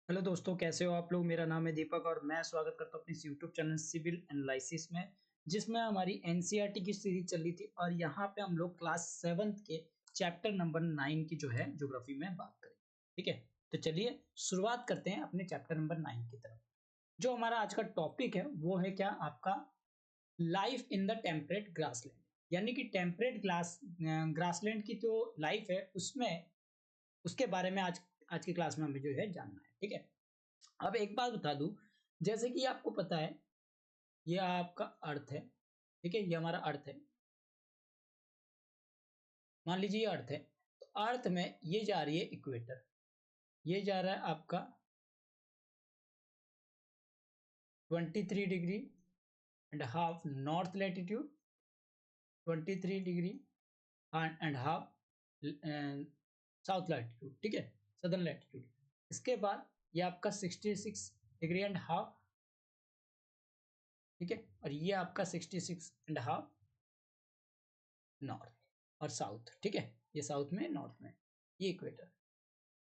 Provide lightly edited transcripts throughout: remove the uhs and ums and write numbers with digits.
Hello दोस्तों, कैसे हो आप लोग। मेरा नाम है दीपक और मैं स्वागत करता हूँ अपने इस यूट्यूब चैनल सिविल एनालिसिस में, जिसमें हमारी एनसीईआरटी की सीरीज चल रही थी। और यहाँ पे हम लोग क्लास 7th के चैप्टर नंबर 9 की जो है ज्योग्राफी में बात करें। ठीक है, तो चलिए शुरुआत करते हैं अपने चैप्टर नंबर 9 की तरफ। जो हमारा आज का टॉपिक है वो है क्या आपका, life in the temperate grassland. यानी कि टेम्परेट ग्रासलैंड की जो लाइफ है उसमें, उसके बारे में आज आज की क्लास में हमें जो है जानना है। ठीक है, अब एक बात बता दूं, जैसे कि आपको पता है ये आपका अर्थ है। ठीक है, ये हमारा अर्थ है। मान लीजिए ये अर्थ है, तो अर्थ में ये जा रही है इक्वेटर। ये जा रहा है आपका 23.5 north latitude, 23 degree and half south latitude. ठीक है, सदर्न लैटिट्यूड। इसके बाद ये आपका 66.5 डिग्री। ठीक है, और ये आपका 66.5 नॉर्थ और साउथ। ठीक है, ये साउथ में, नॉर्थ में, ये इक्वेटर।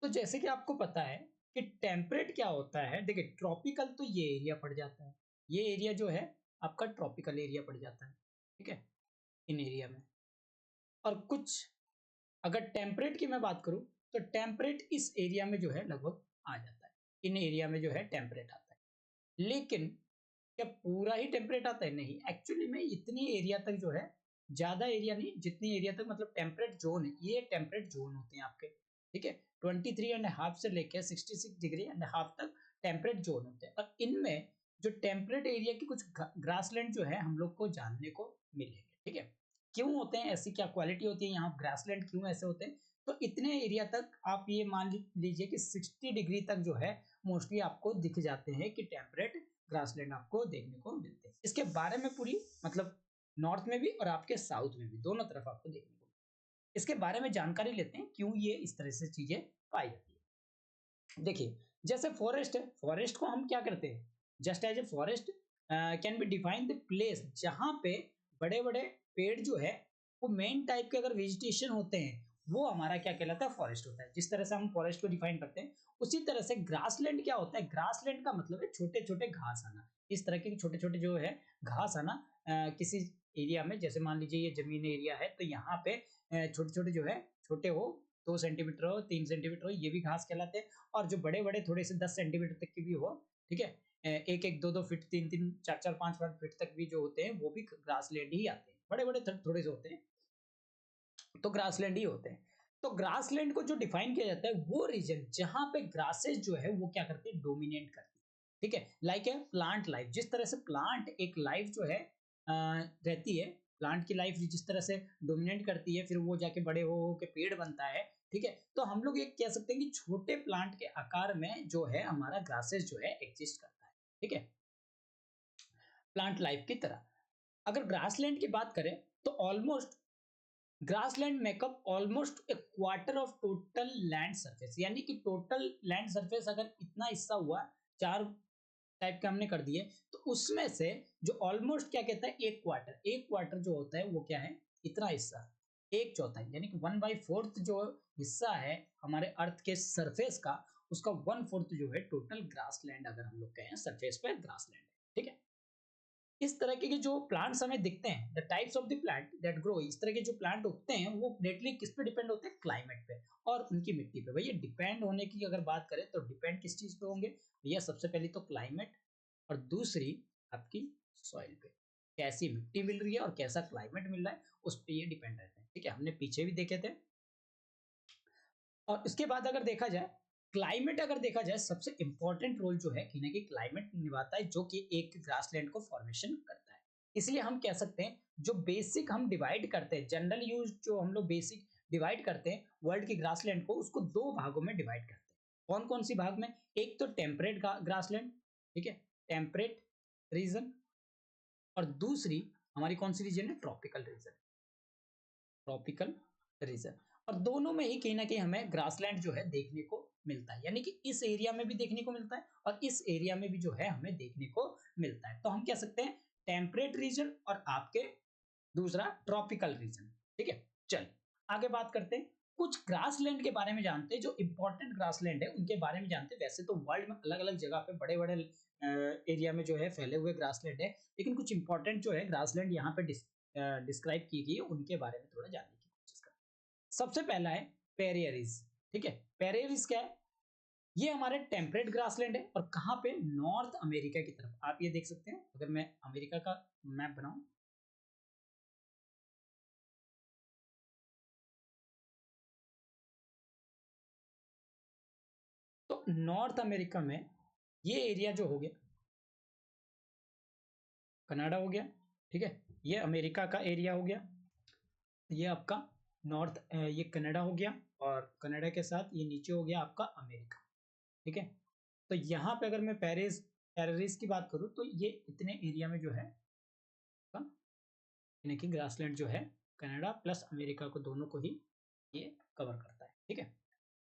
तो जैसे कि आपको पता है कि टेम्परेट क्या होता है, देखिए ट्रॉपिकल तो ये एरिया पड़ जाता है। ये एरिया जो है आपका ट्रॉपिकल एरिया पड़ जाता है। ठीक है, इन एरिया में। और कुछ, अगर टेम्परेट की मैं बात करूं तो टेम्परेट इस एरिया में जो है लगभग आ जाता है। इन एरिया में जो है टेम्परेट आता है। लेकिन क्या पूरा ही टेम्परेट आता है? नहीं, एक्चुअली में इतनी एरिया तक जो है, ज्यादा एरिया नहीं, जितनी एरिया तक मतलब टेम्परेट जोन है, ये टेम्परेट जोन होते हैं आपके। ठीक है, 23.5 से लेकर 66.5 तक टेम्परेट जोन होते हैं। और इनमें जो टेम्परेट एरिया की कुछ ग्रासलैंड जो है हम लोग को जानने को मिलेंगे। ठीक है, क्यों होते हैं ऐसी, क्या क्वालिटी होती है यहाँ ग्रासलैंड, क्यों ऐसे होते हैं? तो इतने एरिया तक आप ये मान लीजिए कि 60 डिग्री तक जो है मोस्टली आपको दिख जाते हैं कि टेम्परेट ग्रासलैंड आपको देखने को मिलते हैं। इसके बारे में पूरी मतलब नॉर्थ में भी और आपके साउथ में भी, दोनों तरफ आपको देखने को मिलते हैं। इसके बारे में जानकारी लेते हैं क्यों ये इस तरह से चीजें पाई जाती है। देखिए, जैसे फॉरेस्ट है, फॉरेस्ट को हम क्या करते हैं, just as a forest can be define the place जहां पे बड़े बड़े पेड़ जो है वो मेन टाइप के अगर वेजिटेशन होते हैं, वो हमारा क्या कहलाता है, फॉरेस्ट होता है। जिस तरह से हम फॉरेस्ट को डिफाइन करते हैं, उसी तरह से ग्रासलैंड क्या होता है, ग्रासलैंड का मतलब है छोटे छोटे घास आना। इस तरह के छोटे छोटे जो है घास आना किसी एरिया में, जैसे मान लीजिए ये जमीन एरिया है तो यहाँ पे छोटे छोटे जो है, छोटे हो 2 सेंटीमीटर हो, 3 सेंटीमीटर हो, ये भी घास कहलाते हैं। और जो बड़े बड़े थोड़े से 10 सेंटीमीटर तक की भी हो, ठीक है, एक एक दो दो फीट, तीन तीन चार चार पांच पांच फीट तक भी जो होते हैं वो भी ग्रासलैंड ही आते हैं। बड़े बड़े थोड़े से होते हैं तो ग्रासलैंड ही होते हैं। तो ग्रासलैंड को जो डिफाइन किया जाता है, वो रीजन जहां पे ग्रासेस जो है वो क्या करती है, डोमिनेट करती है। ठीक है, लाइक है प्लांट लाइफ। जिस तरह से प्लांट एक लाइफ जो है रहती है, प्लांट की लाइफ जिस तरह से डोमिनेट करती है, फिर वो जाके बड़े हो के पेड़ बनता है। ठीक है, तो हम लोग ये कह सकते हैं कि छोटे प्लांट के आकार में जो है हमारा ग्रासेस जो है एग्जिस्ट करता है। ठीक है, प्लांट लाइफ की तरह। अगर ग्रासलैंड की बात करें तो almost grassland makeup almost A quarter of total land surface. यानी कि टोटल लैंड सरफेस अगर इतना हिस्सा हुआ, चार टाइप के हमने कर दिए, तो उसमें से जो ऑलमोस्ट क्या कहता है, एक क्वार्टर जो होता है वो क्या है, इतना हिस्सा, एक चौथाई, यानी कि 1/4 जो हिस्सा है हमारे अर्थ के सरफेस का, उसका 1/4 जो है टोटल ग्रासलैंड, अगर हम लोग कहें सरफेस पे ग्रासलैंड है। ठीक है, इस तरह के जो प्लांट्स हमें दिखते हैं, the types of the plant that grow, इस तरह के जो प्लांट उगते हैं वो डायरेक्टली किस पे डिपेंड होते हैं, क्लाइमेट पे और उनकी मिट्टी पे। भैया डिपेंड होने की अगर बात करें तो डिपेंड किस चीज पे होंगे भैया, सबसे पहले तो क्लाइमेट, और दूसरी आपकी सॉइल पे, कैसी मिट्टी मिल रही है और कैसा क्लाइमेट मिल रहा है उस पर ये डिपेंड रहते हैं। ठीक है, हमने पीछे भी देखे थे। और इसके बाद अगर देखा जाए, क्लाइमेट अगर देखा जाए, सबसे इंपॉर्टेंट रोल जो है कहीं ना कहीं क्लाइमेट निभाता है, जो कि एक ग्रासलैंड को फॉर्मेशन करता है। इसलिए हम कह सकते हैं, जो बेसिक हम डिवाइड करते हैं, जनरल यूज जो हम लोग बेसिक डिवाइड करते हैं वर्ल्ड की ग्रासलैंड को, उसको दो भागों में डिवाइड करते हैं। कौन कौन सी भाग में? एक तो टेम्परेट ग्रासलैंड, ठीक है, टेम्परेट रीजन। और दूसरी हमारी कौन सी रीजन है, ट्रॉपिकल रीजन, ट्रॉपिकल रीजन। और दोनों में ही कहीं ना कहीं हमें ग्रासलैंड जो है देखने को मिलता है। यानी कि इस एरिया में भी देखने को मिलता है और इस एरिया में भी जो है हमें देखने को मिलता है। तो हम कह सकते हैं टेम्परेट रीजन और आपके दूसरा ट्रॉपिकल रीजन। ठीक है, चल आगे बात करते हैं। कुछ ग्रासलैंड के बारे में जानते हैं, जो इंपॉर्टेंट ग्रासलैंड है उनके बारे में जानते हैं। वैसे तो वर्ल्ड में अलग अलग जगह पे बड़े बड़े एरिया में जो है फैले हुए ग्रासलैंड है, लेकिन कुछ इंपॉर्टेंट जो है ग्रासलैंड यहाँ पे डिस्क्राइब की गई है, उनके बारे में थोड़ा जानने की कोशिश करें। सबसे पहला है पेरियरीज। ठीक है, पेरियरीज क्या है? ये हमारे टेम्परेट ग्रासलैंड है और कहाँ पे? नॉर्थ अमेरिका की तरफ। आप ये देख सकते हैं, अगर मैं अमेरिका का मैप बनाऊं, तो नॉर्थ अमेरिका में ये एरिया जो हो गया, कनाडा हो गया। ठीक है, ये अमेरिका का एरिया हो गया, ये आपका नॉर्थ, ये कनाडा हो गया, और कनाडा के साथ ये नीचे हो गया आपका अमेरिका। ठीक है, तो यहाँ पे अगर मैं पेरिस की बात करूँ तो ये इतने एरिया में जो है यानी कि ग्रासलैंड जो है कनाडा प्लस अमेरिका को, दोनों को ही ये कवर करता है। ठीक है,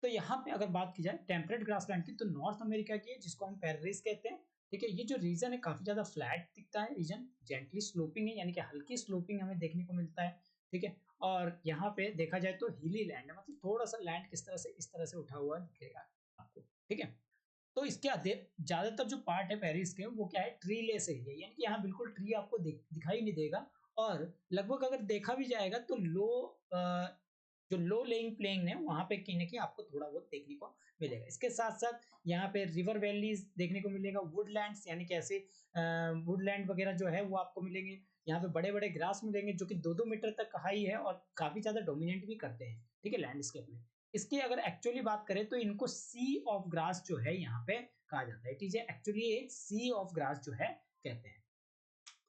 तो यहाँ पे अगर बात की जाए टेम्परेट ग्रासलैंड की, तो नॉर्थ अमेरिका की है जिसको हम पेरिस कहते हैं। ठीक है, ये जो रीजन है काफी ज्यादा फ्लैट दिखता है, रीजन जेंटली स्लोपिंग है, यानी कि हल्की स्लोपिंग हमें देखने को मिलता है। ठीक है, और यहाँ पे देखा जाए तो हिली लैंड है, मतलब थोड़ा सा लैंड किस तरह से इस तरह से उठा हुआ दिखेगा आपको। ठीक है, तो इसके ज्यादातर जो पार्ट है पेरिस के, वो क्या है? ट्री लेस एरिया, यानी कि यहाँ बिल्कुल ट्री आपको दिखाई नहीं देगा, और लगभग अगर देखा भी जाएगा तो जो लो लेइंग प्लेन है वहां पे कहीं ना कहीं आपको थोड़ा बहुत देखने को मिलेगा। इसके साथ साथ यहाँ पे रिवर वैलीज देखने को मिलेगा, वुडलैंड्स यानी कि ऐसे वुडलैंड वगैरह जो है वो आपको मिलेंगे। यहाँ पे बड़े बड़े ग्रास मिलेंगे जो कि 2-2 मीटर तक हाई है और काफी ज्यादा डोमिनेट भी करते हैं। ठीक है, लैंडस्केप में। इसकी अगर एक्चुअली बात करें तो इनको सी ऑफ ग्रास जो है यहाँ पे कहा जाता है। इट इज एक्चुअली एक सी ऑफ ग्रास जो है कहते हैं।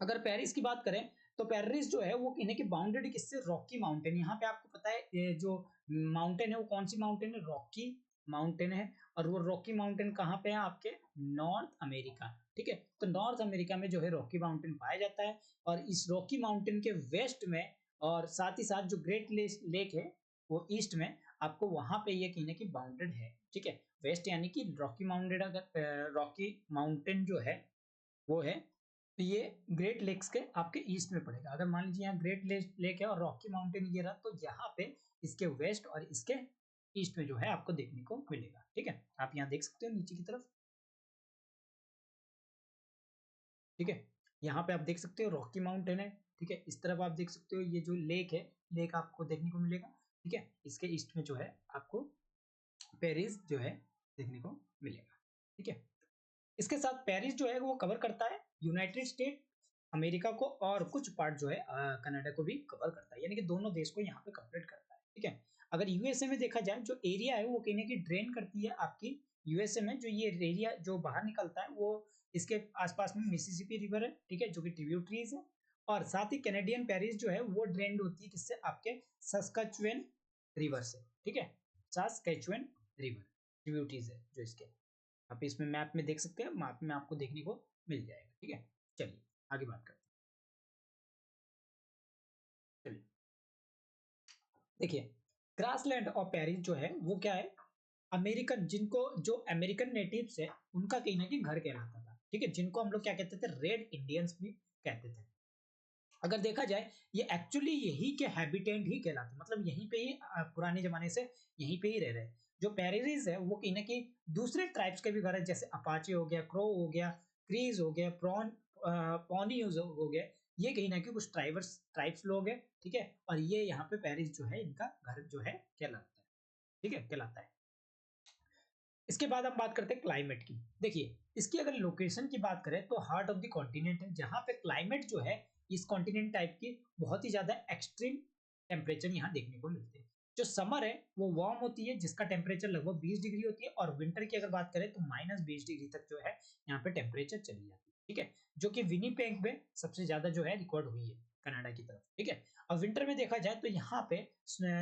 अगर पेरिस की बात करें तो पेरिस जो है वो इन्हें की बाउंडेड किससे? Rocky mountain. यहाँ पे आपको पता है ये जो माउंटेन है वो कौन सी माउंटेन है? रॉकी माउंटेन है, और वो रॉकी माउंटेन कहाँ पे है? आपके नॉर्थ अमेरिका। ठीक है, तो नॉर्थ अमेरिका में जो है रॉकी माउंटेन पाया जाता है, और इस रॉकी माउंटेन के वेस्ट में और साथ ही साथ जो ग्रेट लेक है वो ईस्ट में, आपको वहां पे ये कहने की बाउंडेड है। ठीक है, वेस्ट यानी कि रॉकी माउंटेन, अगर रॉकी माउंटेन जो है वो है, तो ये ग्रेट लेक्स के आपके ईस्ट में पड़ेगा। अगर मान लीजिए यहाँ ग्रेट लेक है और रॉकी माउंटेन ये रहा, तो यहाँ पे इसके वेस्ट और इसके ईस्ट में जो है आपको देखने को मिलेगा। ठीक है, आप यहाँ देख सकते हो नीचे की तरफ। ठीक है, यहाँ पे आप देख सकते हो रॉकी माउंटेन है। ठीक है, इस तरफ आप देख सकते हो ये जो लेक है, लेक आपको देखने को मिलेगा। ठीक है, इसके ईस्ट में जो है आपको पेरिस जो है देखने को मिलेगा। ठीक है, इसके साथ पेरिस जो है वो कवर करता है यूनाइटेड स्टेट अमेरिका को, और कुछ पार्ट जो है कनाडा को भी कवर करता है, यानी कि दोनों देश को यहाँ पे कंप्लीट करता है। ठीक है, अगर यूएसए में देखा जाए जो एरिया है वो कहीं ना कहीं ड्रेन करती है आपकी यूएसए में, जो ये एरिया जो बाहर निकलता है वो इसके आसपास में मिसिसिपी रिवर है। ठीक है, जो कि ट्रिब्यूटरीज है, और साथ ही कैनेडियन पेरिस जो है वो ड्रेन्ड होती है किससे? आपके सस्कचुएन रिवर से। ठीक है, सस्कचुएन रिवर ट्रिब्यूटरीज है जो इसके, आप इसमें मैप में देख सकते हैं, मैप में आपको देखने को मिल जाएगा। ठीक है, चलिए आगे बात करते हैं। चलिए देखिए, ग्रासलैंड और पेरिस जो है वो क्या है? अमेरिकन, जिनको जो अमेरिकन नेटिव्स है उनका कहीं ना कहीं घर कहलाता था। ठीक है, जिनको हम लोग क्या कहते थे? रेड इंडियंस भी कहते थे। अगर देखा जाए ये एक्चुअली यही के हैबिटेंट ही कहलाते, मतलब यहीं पे ही पुराने जमाने से यहीं पे ही रह रहे हैं। जो पेरिस है वो कहीं ना कहीं दूसरे ट्राइब्स के भी घर है, जैसे अपाचे हो गया, क्रो हो गया, क्रीज हो गया, पॉनी हो गया, ये कहीं ना कहीं कुछ ट्राइब्स लोग हैं। ठीक है, और ये यहाँ पे पेरिस जो है इनका घर जो है कहलाता है। ठीक है, कहलाता है। इसके बाद हम बात करते हैं क्लाइमेट की। देखिए, इसकी अगर लोकेशन की बात करें तो हार्ट ऑफ द कॉन्टिनेंट है, जहां पे क्लाइमेट जो है इस कॉन्टिनेंट टाइप की बहुत ही ज्यादा एक्सट्रीम टेम्परेचर यहाँ देखने को मिलते हैं। जो समर है वो वार्म होती है, जिसका टेम्परेचर लगभग 20 डिग्री होती है, और विंटर की अगर बात करें तो -20 डिग्री तक जो है यहाँ पे टेम्परेचर चली जाती है। ठीक है, जो कि विनीपेग में सबसे ज्यादा जो है रिकॉर्ड हुई है कनाडा की तरफ। ठीक है, और विंटर में देखा जाए तो यहाँ पे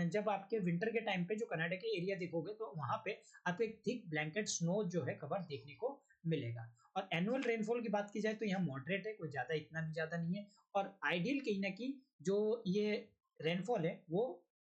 जब आपके विंटर के टाइम पे जो कनाडा के एरिया देखोगे तो वहां पे आपको एक थिक ब्लैंकेट स्नो जो है कवर देखने को मिलेगा। और एनुअल रेनफॉल की बात की जाए तो यहाँ मॉडरेट है, कोई ज्यादा इतना भी ज्यादा नहीं है, और आइडियल कहीं ना कहीं जो ये रेनफॉल है वो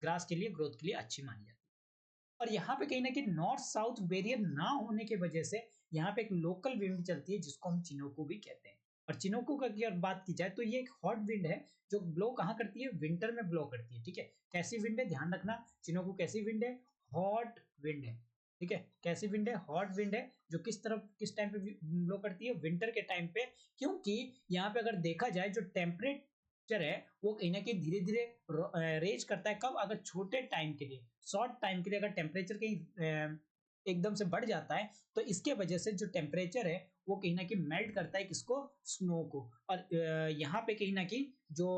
ग्रास के लिए, ग्रोथ के लिए अच्छी मानी जाती है। और यहाँ पे कहीं ना कहीं नॉर्थ साउथ बैरियर ना होने की वजह से यहाँ पे एक लोकल विंड चलती है जिसको हम चिनोकू भी कहते हैं। और चिनोको का अगर बात की जाए तो ये एक हॉट विंड है जो ब्लो कहाँ करती है, विंटर में ब्लो करती है। ठीक है, कैसी विंड है, ध्यान रखना, चिनोको कैसी विंड है, हॉट विंड है। ठीक है, कैसी विंड है, हॉट विंड है, जो किस तरफ किस टाइम पे ब्लो करती है, विंटर के टाइम पे। क्योंकि यहाँ पे अगर देखा जाए जो टेम्परेचर है वो कहीं ना कहीं धीरे धीरे रेज करता है। कब, अगर छोटे टाइम के लिए, शॉर्ट टाइम के लिए अगर टेम्परेचर कहीं एकदम से बढ़ जाता है तो इसके वजह से जो टेम्परेचर है वो कहीं ना कहीं मेल्ट करता है किसको, स्नो को। और यहाँ पे कहीं ना कहीं जो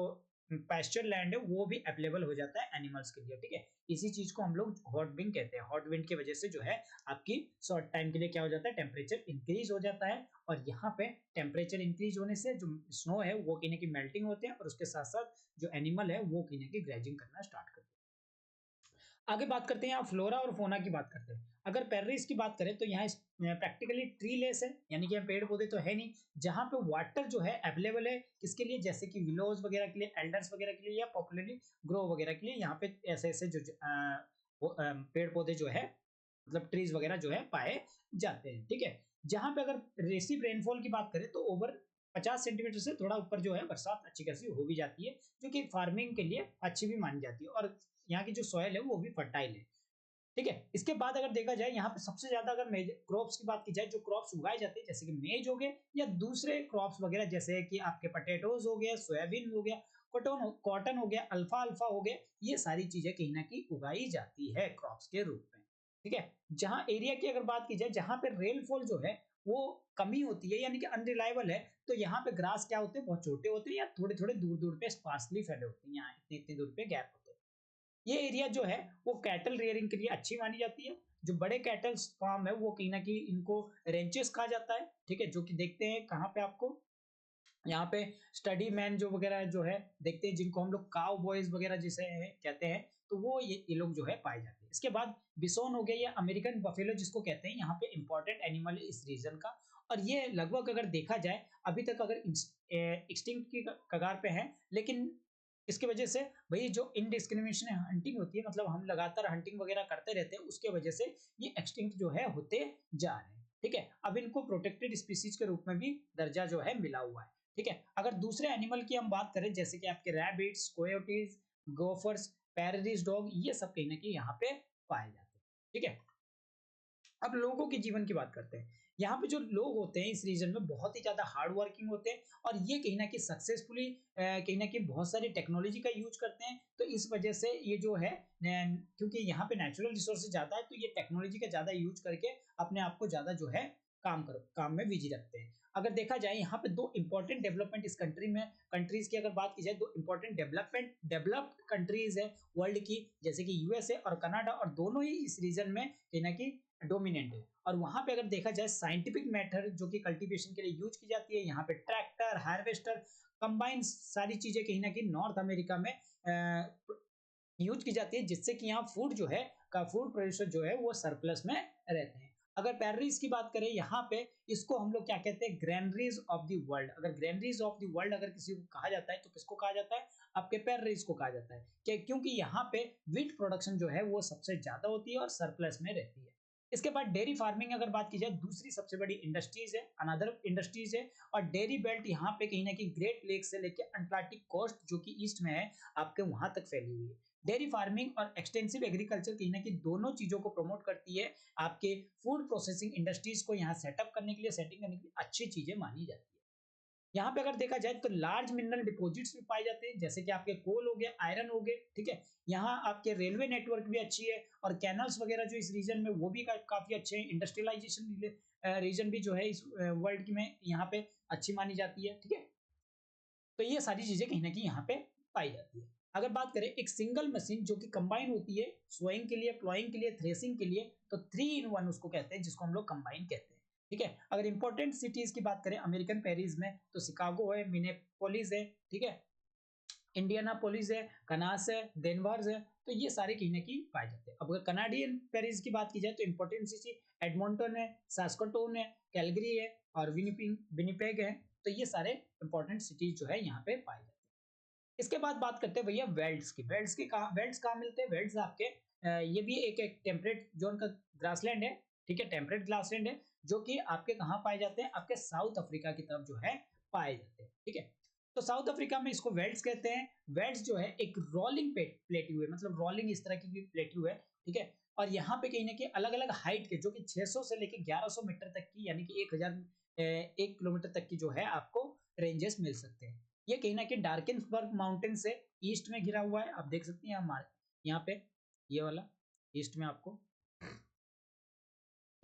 पैस्चर लैंड है वो भी अवेलेबल हो जाता है एनिमल्स के लिए। ठीक है, इसी चीज को हम लोग हॉट विंड कहते हैं। हॉट विंड की वजह से जो है आपकी शॉर्ट टाइम के लिए क्या हो जाता है, टेम्परेचर इंक्रीज हो जाता है। और यहाँ पे टेम्परेचर इंक्रीज होने से जो स्नो है वो कहीं ना कहीं मेल्टिंग होते हैं और उसके साथ साथ जो एनिमल है वो कहीं ना कहीं ग्रेजिंग करना स्टार्ट करते हैं। आगे बात करते हैं, यहाँ फ्लोरा और फोना की बात करते हैं। अगर पेरिस की बात करें तो यहाँ प्रैक्टिकली ट्री लेस है, यानी कि यहाँ पेड़ पौधे तो है नहीं। जहाँ पे वाटर जो है अवेलेबल है किसके लिए, जैसे कि विलोज वगैरह के लिए, एल्डर्स वगैरह के लिए, या पॉपुलरली ग्रो वगैरह के लिए, यहाँ पे ऐसे ऐसे जो पेड़ पौधे जो है मतलब ट्रीज वगैरह जो है पाए जाते हैं। ठीक है, जहाँ पे अगर रेसिव रेनफॉल की बात करें तो ओवर 50 सेंटीमीटर से थोड़ा ऊपर जो है बरसात अच्छी खासी हो भी जाती है, जो कि फार्मिंग के लिए अच्छी भी मानी जाती है। और यहाँ की जो सॉइल है वो भी फर्टाइल है। ठीक है, इसके बाद अगर देखा जाए यहाँ पे सबसे ज्यादा अगर मेजर क्रॉप्स की बात की जाए, जो क्रॉप्स उगाए जाते हैं जैसे कि मेज हो गए या दूसरे क्रॉप्स वगैरह, जैसे कि आपके पटेटोज हो गया, सोयाबीन हो गया, कॉटन हो गया, अल्फा अल्फा हो गया, ये सारी चीजें कहीं ना कहीं उगाई जाती है क्रॉप्स के रूप में। ठीक है, जहां एरिया की अगर बात की जाए, जहां पे रेनफॉल जो है वो कमी होती है यानी कि अनरिलायबल है, तो यहाँ पे ग्रास क्या होते हैं, बहुत छोटे होते हैं या थोड़े थोड़े दूर दूर पे स्पार्सली फैले होते हैं, यहाँ इतनी इतनी दूर पे गैप होते हैं। ये एरिया जो है वो कैटल रेयरिंग के लिए अच्छी मानी जाती है। जो बड़े कैटल फार्म है वो कहीं ना कहीं इनको रेंचेस कहा जाता है। ठीक है, जो कि देखते हैं कहाँ पे आपको, यहाँ पे स्टडी मैन जो वगैरह जो है देखते हैं, जिनको हम लोग काउ बॉयज वगैरह जिसे कहते हैं, तो वो ये लोग जो है पाए जाते हैं। इसके बाद बिसोन हो गया या अमेरिकन बफेलो जिसको कहते हैं, यहाँ पे इंपॉर्टेंट एनिमल है इस रीजन का। और ये लगभग अगर देखा जाए अभी तक अगर एक्सटिंक्ट की कगार पे है, लेकिन इसकी वजह से भाई जो इनडिस्क्रिमिनेशन हंटिंग होती है, मतलब हम लगातार हंटिंग वगैरह करते रहते हैं, उसके वजह से ये एक्सटिंक्ट जो है होते जा रहे हैं। ठीक है, अब इनको प्रोटेक्टेड स्पीसीज के रूप में भी दर्जा जो है मिला हुआ है। ठीक है, अगर दूसरे एनिमल की हम बात करें जैसे कि आपके रैबिट्स, कोयोटीज, गोफर्स, पैरेरिस डॉग, ये सब कहीं ना कहीं यहाँ पे पाए जाते हैं। ठीक है, अब लोगों के जीवन की बात करते हैं। यहाँ पे जो लोग होते हैं इस रीजन में बहुत ही ज्यादा हार्ड वर्किंग होते हैं और ये कहीं ना कहीं सक्सेसफुली कहीं ना कहीं बहुत सारी टेक्नोलॉजी का यूज करते हैं। तो इस वजह से ये जो है क्योंकि यहाँ पे नेचुरल रिसोर्सेज ज्यादा है, तो ये टेक्नोलॉजी का ज्यादा यूज करके अपने आप को ज्यादा जो है काम में बिजी रखते हैं। अगर देखा जाए यहाँ पे दो इंपॉर्टेंट डेवलपमेंट इस कंट्री में, कंट्रीज की अगर बात की जाए, दो इंपॉर्टेंट डेवलप्ड कंट्रीज है वर्ल्ड की, जैसे कि यूएसए और कनाडा, और दोनों ही इस रीजन में कहीं ना कहीं डोमिनेंट है। और वहां पे अगर देखा जाए साइंटिफिक मेथड जो कि कल्टीवेशन के लिए यूज की जाती है, यहाँ पे ट्रैक्टर, हार्वेस्टर, कंबाइन, सारी चीजें कहीं ना कहीं नॉर्थ अमेरिका में यूज की जाती है, जिससे कि यहाँ फूड जो है का फूड प्रोड्यूसर जो है वो सरप्लस में रहते हैं। अगर पैररीज की बात करें, यहाँ पे इसको हम लोग क्या कहते हैं, ग्रैनरीज ऑफ द वर्ल्ड। अगर ग्रैनरीज ऑफ द वर्ल्ड अगर किसी को कहा जाता है तो किसको कहा जाता है, आपके पैररीज को कहा जाता है। क्योंकि यहाँ पे वीट प्रोडक्शन जो है वो सबसे ज्यादा होती है और सरप्लस में रहती है। इसके बाद डेयरी फार्मिंग अगर बात की जाए, दूसरी सबसे बड़ी इंडस्ट्रीज है, अनदर इंडस्ट्रीज है। और डेयरी बेल्ट यहाँ पे कहीं ना कहीं ग्रेट लेक से लेकर अंटार्कटिक कोस्ट जो कि ईस्ट में है आपके, वहां तक फैली हुई है। डेयरी फार्मिंग और एक्सटेंसिव एग्रीकल्चर कहीं ना कहीं दोनों चीजों को प्रमोट करती है। आपके फूड प्रोसेसिंग इंडस्ट्रीज को यहाँ सेटअप करने के लिए, सेटिंग करने के लिए अच्छी चीजें मानी जाती है। यहाँ पे अगर देखा जाए तो लार्ज मिनरल डिपॉजिट्स भी पाए जाते हैं, जैसे कि आपके कोल हो गया, आयरन हो गए। ठीक है, यहाँ आपके रेलवे नेटवर्क भी अच्छी है और कैनल्स वगैरह जो इस रीजन में वो भी काफी अच्छे हैं। इंडस्ट्रियलाइजेशन रीजन भी जो है इस वर्ल्ड में यहाँ पे अच्छी मानी जाती है। ठीक है, तो ये सारी चीजें कहीं ना कहीं यहाँ पे पाई जाती है। अगर बात करें एक सिंगल मशीन जो कि कंबाइन होती है सोइंग के लिए, प्लॉइंग के लिए, थ्रेसिंग के लिए, तो 3 in 1 उसको कहते हैं, जिसको हम लोग कंबाइन कहते हैं। ठीक है, अगर इंपॉर्टेंट सिटीज की बात करें अमेरिकन पेरिस में, तो शिकागो है, मिनेपोलिस है, ठीक है, इंडियानापोलिस है, कनास है, डेनवर्स है। तो ये सारे कहीं ना कहीं पाए जाते हैं। अब अगर कनाडियन पेरिस की बात की जाए तो इंपॉर्टेंट सिटी एडमोंटन है, सास्कोटोन है, कैलगरी है और विनिपेग है। तो ये सारे इंपॉर्टेंट सिटीज जो है यहाँ पे पाए जाते हैं। इसके बाद बात करते हैं भैया वेल्ड्स की। वेल्ड्स कहाँ मिलते हैं, वेल्ड्स आपके ये भी एक टेम्परेट जोन का ग्रासलैंड है। ठीक है, टेम्परेट ग्रासलैंड है, जो कि आपके कहाँ पाए जाते हैं, आपके साउथ अफ्रीका की तरफ जो है पाए जाते हैं, ठीक है। तो साउथ अफ्रीका में इसको वेल्ड्स कहते हैं। वेल्ड्स जो है एक रोलिंग प्लेट्यू है, मतलब रोलिंग इस तरह की प्लेट्यू है, ठीक है। और यहाँ पे कहीं ना कहीं अलग अलग हाइट के, जो कि 600 से लेके 1100 मीटर तक की, यानी कि 1 किलोमीटर तक की जो है आपको रेंजेस मिल सकते हैं। ये कहीं ना कहीं डार्किंसबर्ग माउंटेन से ईस्ट में घिरा हुआ है, आप देख सकते हैं हमारे यहाँ पे, ये वाला ईस्ट में आपको।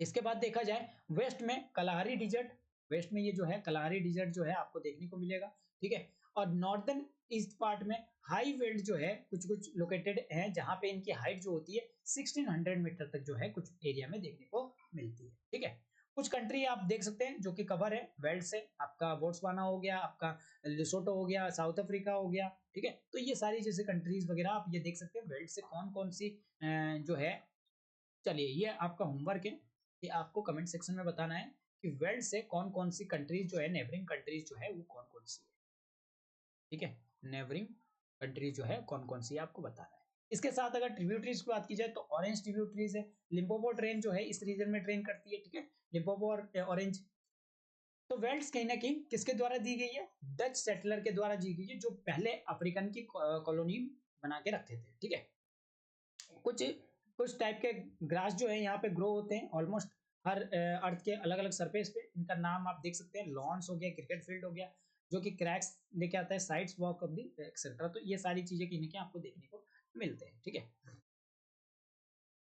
इसके बाद देखा जाए वेस्ट में कलाहारी डिजर्ट, वेस्ट में ये जो है कलाहारी डिजर्ट जो है आपको देखने को मिलेगा, ठीक है। और नॉर्दर्न ईस्ट पार्ट में हाई वेल्ड जो है कुछ कुछ लोकेटेड है, जहां पे इनकी हाइट जो होती है 1600 मीटर तक जो है कुछ एरिया में देखने को मिलती है, ठीक है। कुछ कंट्री आप देख सकते हैं जो कि कवर है वेल्ड से, आपका बोट्सवाना हो गया, आपका लिसोटो हो गया, साउथ अफ्रीका हो गया, ठीक है। तो ये सारी जैसे कंट्रीज वगैरह आप ये देख सकते हैं वेल्ड से कौन कौन सी जो है। चलिए ये आपका होमवर्क है कि आपको कमेंट सेक्शन में बताना है कि वर्ल्ड से कौन कौन सी कंट्रीज जो है, नेबरिंग कंट्रीज जो है वो कौन कौन सी है, ठीक है। नेबरिंग कंट्रीज जो है कौन कौन सी है आपको बताना है। इसके साथ अगर ट्रिब्यूटरीज की बात की जाए तो ऑरेंज ट्रिब्यूटरीज है, लिम्पोपो ट्रेन जो है इस रीजन में ट्रेन करती है, ठीक है, लिम्पोपो और ऑरेंज। तो वेल्ड्स कहीं ना कहीं किसके द्वारा दी गई है, डच सेटलर के द्वारा दी गई है, जो पहले अफ्रीकन की कॉलोनी बना के रखते थे, ठीक है। कुछ कुछ टाइप के ग्रास जो है यहाँ पे ग्रो होते हैं ऑलमोस्ट हर अर्थ के अलग अलग सरफेस पे। इनका नाम आप देख सकते हैं, लॉन्स हो गया, क्रिकेट फील्ड हो गया, जो कि क्रैक्स लेके आता है, sides walk of the etcetera. तो ये सारी चीजें कहीं ना कहीं आपको देखने को मिलते हैं, ठीक है।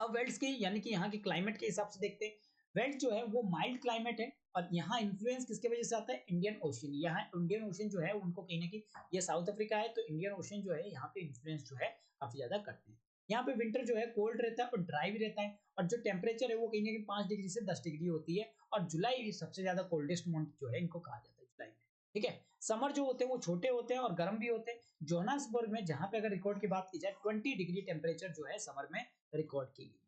अब वेल्ड्स की यानी कि यहाँ के क्लाइमेट के हिसाब से देखते हैं। वेल्ड जो है वो माइल्ड क्लाइमेट है, और यहाँ इन्फ्लुएंस किसके वजह से आता है, इंडियन ओशन। यहाँ इंडियन ओशन जो है उनको कहीं ना कहीं, ये साउथ अफ्रीका है तो इंडियन ओशन जो है यहाँ पे इन्फ्लुएंस जो है काफी ज्यादा करते हैं। यहाँ पे विंटर जो है कोल्ड रहता है और ड्राई भी रहता है, और जो टेम्परेचर है वो कहीं ना कहीं 5 डिग्री से 10 डिग्री होती है, और जुलाई सबसे ज्यादा कोल्डेस्ट मंथ जो है इनको कहा जाता है, जुलाई में, ठीक है। समर जो होते हैं वो छोटे होते हैं और गर्म भी होते हैं। जोहान्सबर्ग में जहां पे अगर रिकॉर्ड की बात की जाए 20 डिग्री टेम्परेचर जो है समर में रिकॉर्ड की गई।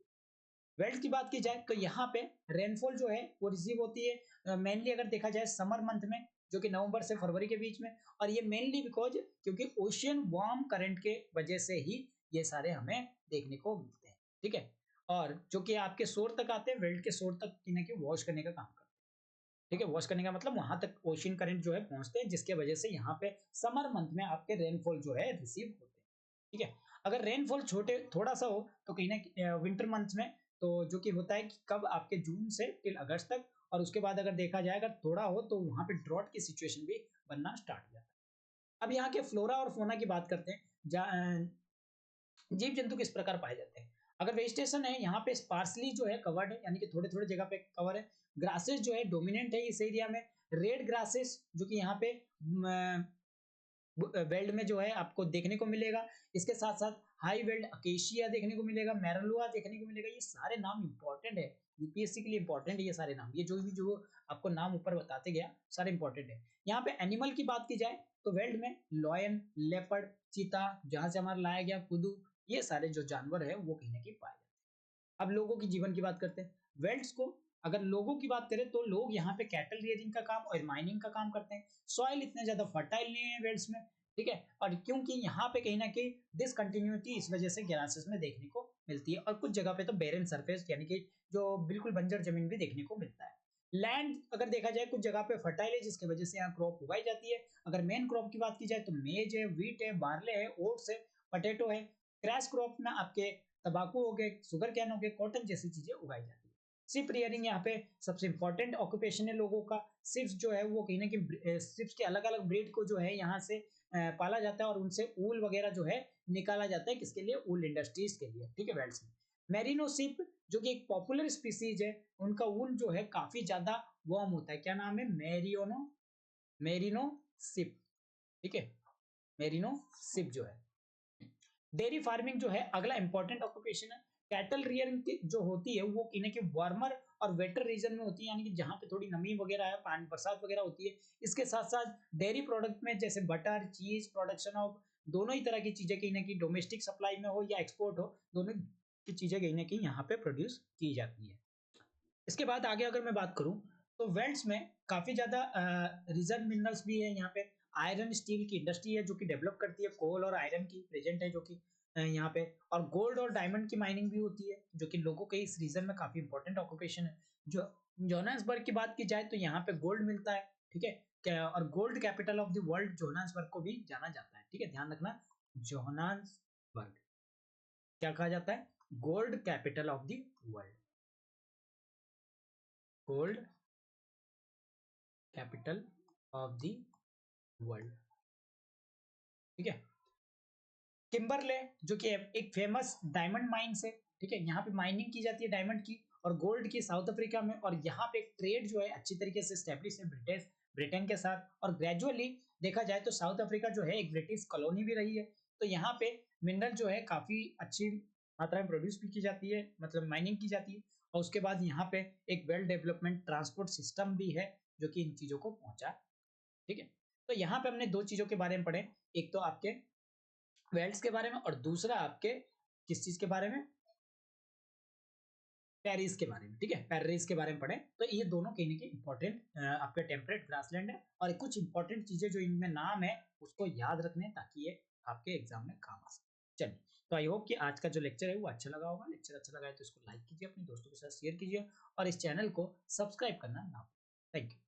वेल्ट की बात की जाए तो यहाँ पे रेनफॉल जो है वो रिसीव होती है मेनली अगर देखा जाए समर मंथ में, जो कि नवंबर से फरवरी के बीच में। और ये मेनली बिकॉज क्योंकि ओशियन वार्म करंट के वजह से ही ये सारे हमें देखने को मिलते हैं, ठीक है। और जो कि आपके सोर तक आते हैं, वेल्ट के सोर तक की ना कि वॉश करने का काम करते हैं, ठीक है। वॉश करने का मतलब वहां तक ओशियन करंट जो है पहुंचते हैं, जिसके वजह से यहाँ पे समर मंथ में आपके रेनफॉल जो है रिसीव होते हैं, ठीक है। अगर रेनफॉल छोटे थोड़ा सा हो तो कहीं ना विंटर मंथ में, तो जो कि होता है कि कब आपके जून से टिल अगस्त तक, और उसके बाद अगर देखा जाए अगर थोड़ा हो तो वहां पे ड्रॉट की सिचुएशन भी बनना स्टार्ट हो जाता है। अब यहाँ के फ्लोरा और फोना की बात करते हैं, जीव जंतु किस प्रकार पाए जाते हैं। अगर वेजिटेशन है यहाँ पे स्पार्सली जो है कवर्ड है, यानी कि थोड़े थोड़े जगह पे कवर है। ग्रासेस जो है डोमिनेंट है इस एरिया में, रेड ग्रासेस जो कि यहाँ पे वेल्ड में जो है आपको देखने को मिलेगा। इसके साथ साथ हाई वेल्ड अकेशिया देखने को मिलेगा, मैरलुआ देखने को मिलेगा। ये सारे नाम इंपॉर्टेंट है, यूपीएससी के लिए इंपॉर्टेंट है ये सारे नाम, ये जो आपको नाम ऊपर बताते गया सारे इंपॉर्टेंट है। यहाँ पे एनिमल की बात की जाए तो वेल्ड में लॉयन, लेपर्ड, चीता, जहां से हमारा लाया गया कुदू, ये सारे जो जानवर है वो कहीं ना कहीं पाए जाते हैं। अब लोगों की जीवन की बात करते हैं। वेल्ड्स को अगर लोगों की बात करें तो लोग यहाँ पे कैटल रियरिंग का काम और माइनिंग का काम करते हैं। सॉइल इतने ज्यादा फर्टाइल नहीं है वेल्ड्स में, ठीक है। और क्योंकि यहाँ पे कहीं ना कहीं डिसकंटिन्यूटी इस वजह से ग्रासेस में देखने को मिलती है, और कुछ जगह पे तो बेरन सरफेस यानी कि जो बिल्कुल बंजर जमीन भी देखने को मिलता है। लैंड अगर देखा जाए कुछ जगह पे फर्टाइल है, जिसकी वजह से यहाँ क्रॉप उगाई जाती है। अगर मेन क्रॉप की बात की जाए तो मेज है, व्हीट है, बार्ले है, ओट्स है, पटेटो है। क्रैश क्रॉप में आपके तंबाकू हो गए, शुगर कैन हो गए, कॉटन जैसी चीजें उगाई जाती है। शिप रियरिंग यहाँ पे सबसे इंपॉर्टेंट ऑक्यूपेशन है लोगों का। शिप्स जो है वो कहीं ना कहीं शिप्स के अलग अलग ब्रीड को जो है यहाँ से पाला जाता है, और उनसे ऊल वगैरह जो है निकाला जाता है, किसके लिए, ऊल इंडस्ट्रीज के लिए, ठीक है। वेल्ड्स में मेरिनो शिप जो कि एक पॉपुलर स्पीसीज है, उनका ऊल जो है काफी ज्यादा वार्म होता है। क्या नाम है, मेरिनो मेरिनो शिप, ठीक है, मेरिनो शिप जो है। डेयरी फार्मिंग जो है अगला इंपॉर्टेंट ऑक्यूपेशन है। कैटल रियरिंग जो होती है वो कहीं ना कहीं वार्मर और वेटर रीजन में होती है, यानी कि जहाँ पे थोड़ी नमी वगैरह है, पानी बरसात वगैरह होती है। इसके साथ साथ डेयरी प्रोडक्ट में जैसे बटर, चीज प्रोडक्शन ऑफ दोनों ही तरह की चीजें कहीं ना कहीं डोमेस्टिक सप्लाई में हो या एक्सपोर्ट हो, दोनों की चीजें कहीं ना कहीं यहाँ पे प्रोड्यूस की जाती है। इसके बाद आगे अगर मैं बात करूं तो वेल्ड्स में काफी ज्यादा रिजर्व मिनरल्स भी है। यहाँ पे आयरन स्टील की इंडस्ट्री है जो कि डेवलप करती है, कोल और आयरन की प्रेजेंट है जो कि यहाँ पे, और गोल्ड और डायमंड की माइनिंग भी होती है, जो कि लोगों के इस रीजन में काफी इंपॉर्टेंट ऑक्यूपेशन है। जो जोहान्सबर्ग की बात की जाए तो यहाँ पे गोल्ड मिलता है, ठीक है। और gold capital of the world Johannesburg को भी जाना जाता है, ठीक है, ध्यान रखना। जोहान्सबर्ग क्या कहा जाता है? Gold capital of the world, gold capital of the world, ठीक है। किम्बरले जो कि एक फेमस डायमंड माइन है, ठीक है, यहाँ पे माइनिंग की जाती है डायमंड की और गोल्ड की साउथ अफ्रीका में, और यहाँ पे एक ट्रेड जो है अच्छी तरीके से स्टेब्लिश है ब्रिटेन के साथ, और ग्रेजुअली देखा जाए तो साउथ अफ्रीका जो है एक ब्रिटिश कॉलोनी भी रही है, तो यहाँ पे मिनरल जो है काफी अच्छी मात्रा में प्रोड्यूस भी की जाती है, मतलब माइनिंग की जाती है, और उसके बाद यहाँ पे एक वेल डेवलपमेंट ट्रांसपोर्ट सिस्टम भी है जो कि इन चीजों को पहुंचा, ठीक है। तो यहाँ पे हमने दो चीजों के बारे में पढ़े, एक तो आपके वेल्ड्स के बारे में और दूसरा आपके किस चीज के बारे में? पेरिस के बारे में, ठीक है, पेरिस के बारे में पढ़े। तो ये दोनों कहीं ना कहीं इंपॉर्टेंट आपके टेम्परेट ग्रासलैंड है, और कुछ इंपॉर्टेंट चीजें जो इनमें नाम है उसको याद रखने ताकि ये आपके एग्जाम में काम आ सके। चलिए, तो आई होप कि आज का जो लेक्चर है वो अच्छा लगा होगा। लेक्चर अच्छा लगा है तो इसको लाइक कीजिए, अपने दोस्तों के साथ शेयर कीजिए और इस चैनल को सब्सक्राइब करना ना भूलें। Thank you.